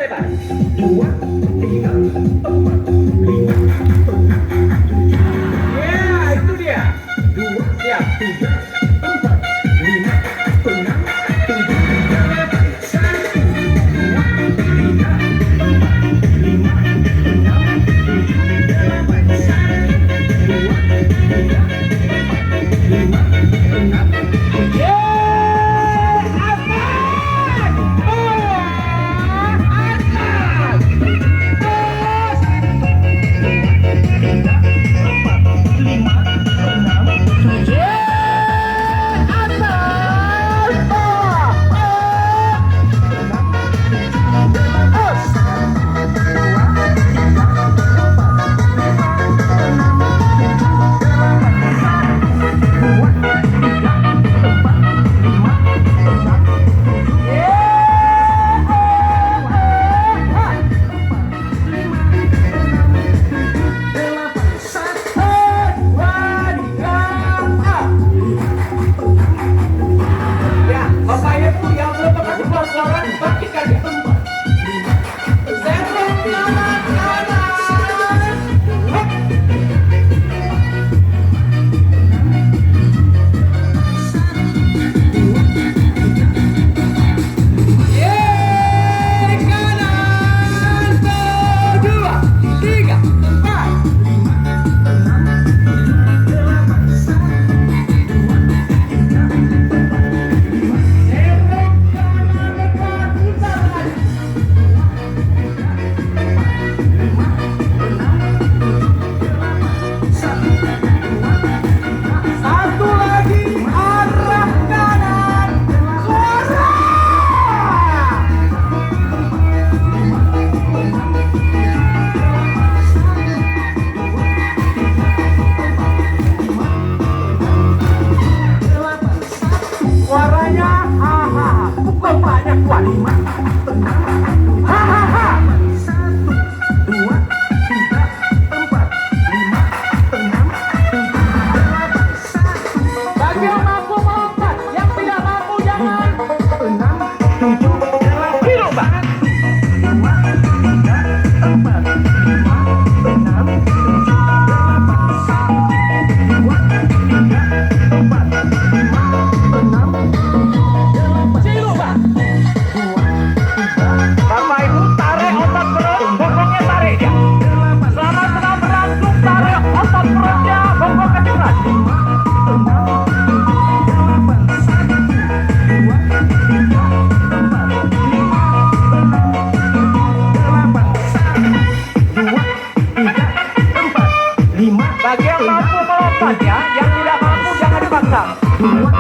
lebar. 2, 3, 4, 5, 6, 7. Ya, itu dia. 2, siap. 3, 4, 5, 6, 7. 8, 1, 2, 3, 4, 5, 6, 7. 8, 1, 2, 3, 4, 5, 6, 7. Ya, aman. Atas. Terus. 3, 4, 5, 6, 7. Atas. Bawah. 6, 7. Terus. 2, 3, 4, 5, 6, 7. 5. Bagi yang mampu melompat ya, yang tidak mampu jangan dipaksa. 2,